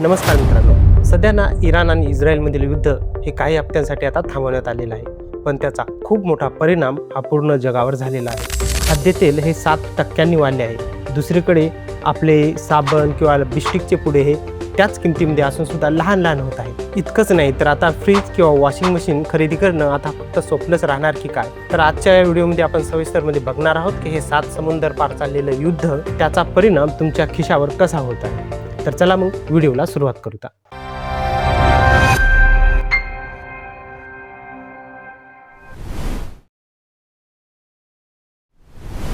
नमस्कार मित्रांनो, सध्या ना इराण आणि इस्रायलमधील युद्ध हे काही हप्त्यांसाठी आता थांबवण्यात आलेलं आहे, पण त्याचा खूप मोठा परिणाम हा पूर्ण जगावर झालेला आहे. खाद्यतेल हे 7% वाढले आहे. दुसरीकडे आपले साबण किंवा बिस्टिकचे पुडे हे त्याच किमतीमध्ये असून सुद्धा लहान होत आहे. इतकंच नाही तर आता फ्रीज किंवा वॉशिंग मशीन खरेदी करणं आता फक्त स्वप्नच राहणार की काय. तर आजच्या या व्हिडिओमध्ये आपण सविस्तरमध्ये बघणार आहोत की हे 7 समुद्र पार चाललेलं युद्ध, त्याचा परिणाम तुमच्या खिशावर कसा होत आहे. तर चला मग व्हिडिओला सुरुवात करूया.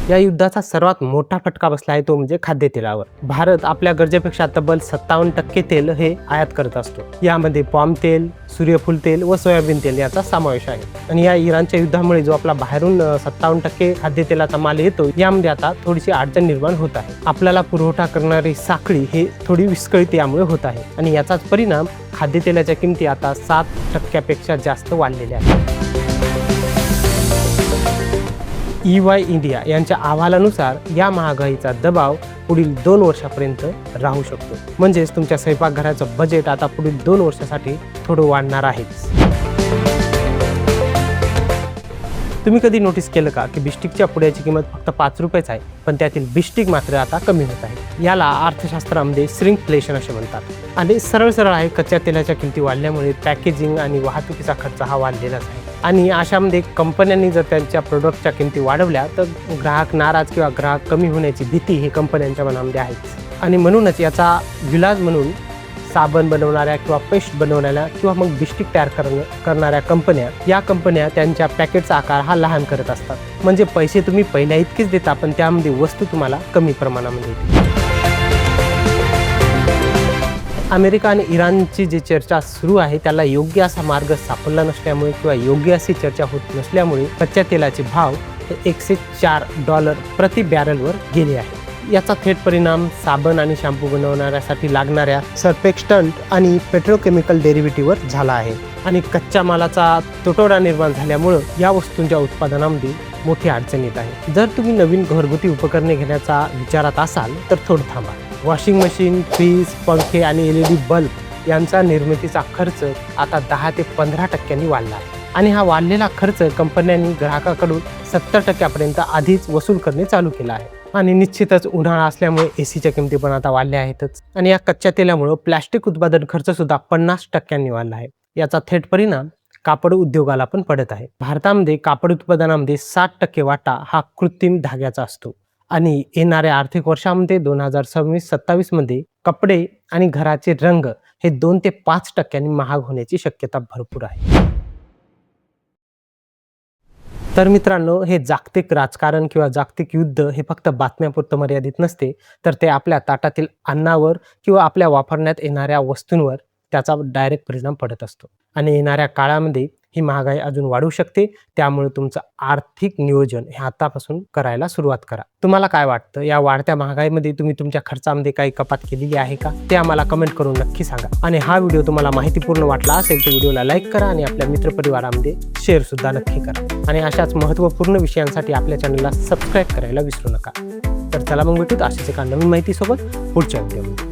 या युद्धाचा सर्वात मोठा फटका बसला आहे तो म्हणजे खाद्यतेलावर. भारत आपल्या गरजेपेक्षा तब्बल 57% तेल हे आयात करत असतो. यामध्ये पाम तेल, सूर्यफूल तेल व सोयाबीन तेल याचा समावेश आहे. आणि या इराणच्या युद्धामुळे जो आपला बाहेरून 57% खाद्यतेलाचा माल येतो, यामध्ये आता थोडीशी अडचण निर्माण होत आहे. आपल्याला पुरवठा करणारी साखळी हे थोडी विस्कळीत यामुळे होत आहे आणि याचाच परिणाम खाद्यतेलाच्या किमती आता 7% जास्त वाढलेल्या आहेत. EY इंडिया यांच्या अहवालानुसार या महागाईचा दबाव पुढील 2 वर्षापर्यंत राहू शकतो. म्हणजेच तुमच्या स्वयंपाकघराचं बजेट आता पुढील 2 वर्षासाठी थोडं वाढणार आहेच. तुम्ही कधी नोटीस केलं का की बिस्टिकच्या पुड्याची किंमत फक्त 5 रुपयेच आहे, पण त्यातील बिस्टिक मात्र आता कमी होत आहे. याला अर्थशास्त्रामध्ये श्रिंकफ्लेशन असे म्हणतात. आणि सरळ आहे, कच्च्या तेलाच्या किमती वाढल्यामुळे पॅकेजिंग आणि वाहतुकीचा खर्च हा वाढलेलाच आहे. आणि अशामध्ये कंपन्यांनी जर त्यांच्या प्रोडक्टच्या किमती वाढवल्या तर ग्राहक नाराज किंवा ग्राहक कमी होण्याची भीती ही कंपन्यांच्या मनामध्ये आहेच. आणि म्हणूनच याचा विलाज म्हणून साबण बनवणाऱ्या किंवा पेस्ट बनवणाऱ्या किंवा मग बिस्टिक तयार करणाऱ्या कंपन्या त्यांच्या पॅकेटचा आकार हा लहान करत असतात. म्हणजे पैसे तुम्ही पहिल्या इतकेच देता, पण त्यामध्ये वस्तू तुम्हाला कमी प्रमाणामध्ये येते. अमेरिका आणि इराणची जी चर्चा सुरू आहे त्याला योग्य असा मार्ग सापडला नसल्यामुळे किंवा योग्य अशी चर्चा होत नसल्यामुळे कच्च्या तेलाचे भाव हे $104 प्रति बॅरलवर गेले आहे. याचा थेट परिणाम साबण आणि शॅम्पू बनवण्यासाठी लागणाऱ्या सर्फेक्टंट आणि पेट्रोकेमिकल डेरिव्हेटिव्हवर झाला आहे. आणि कच्च्या मालाचा तुटवडा निर्माण झाल्यामुळं या वस्तूंच्या उत्पादनामध्ये मोठी अडचण येत आहे. जर तुम्ही नवीन घरगुती उपकरणे घेण्याचा विचारात असाल तर थोडं थांबा. वॉशिंग मशीन, फ्रीज, पंखे आणि LED बल्ब यांचा निर्मितीचा खर्च आता 10 ते 15% वाढला आहे. आणि हा वाढलेला खर्च कंपन्यांनी ग्राहकाकडून 70% आधीच वसूल करणे चालू केला आहे. आणि निश्चितच उन्हाळा असल्यामुळे ACच्या किमती पण आता वाढल्या आहेतच. आणि या कच्च्या तेलामुळे प्लास्टिक उत्पादन खर्च सुद्धा 50% वाढला आहे. याचा थेट परिणाम कापड उद्योगाला पण पडत आहे. भारतामध्ये कापड उत्पादनामध्ये 60% वाटा हा कृत्रिम धाग्याचा असतो. आणि येणाऱ्या आर्थिक वर्षामध्ये 2026-27 मध्ये कपडे आणि घराचे रंग हे 2 ते 5% महाग होण्याची शक्यता भरपूर आहे. तर मित्रांनो, हे जागतिक राजकारण किंवा जागतिक युद्ध हे फक्त बातम्यापुरतं मर्यादित नसते, तर ते आपल्या ताटातील अन्नावर किंवा आपल्या वापरण्यात येणाऱ्या वस्तूंवर त्याचा डायरेक्ट परिणाम पडत असतो. आणि येणाऱ्या काळामध्ये ही महागाई अजून वाढू शकते. त्यामुळे तुमचं आर्थिक नियोजन हे आतापासून करायला सुरुवात करा. तुम्हाला काय वाटतं, या वाढत्या महागाईमध्ये तुम्ही तुमच्या खर्चामध्ये काही कपात केलेली आहे का, ते आम्हाला कमेंट करून नक्की सांगा. आणि हा व्हिडिओ तुम्हाला माहितीपूर्ण वाटला असेल तर व्हिडिओला लाईक करा आणि आपल्या मित्रपरिवारामध्ये शेअर सुद्धा नक्की करा. आणि अशाच महत्त्वपूर्ण विषयांसाठी आपल्या चॅनलला सबस्क्राईब करायला विसरू नका. तर चला मग भेटूत अशाच एका नवीन माहितीसोबत पुढच्या व्हिडिओमध्ये.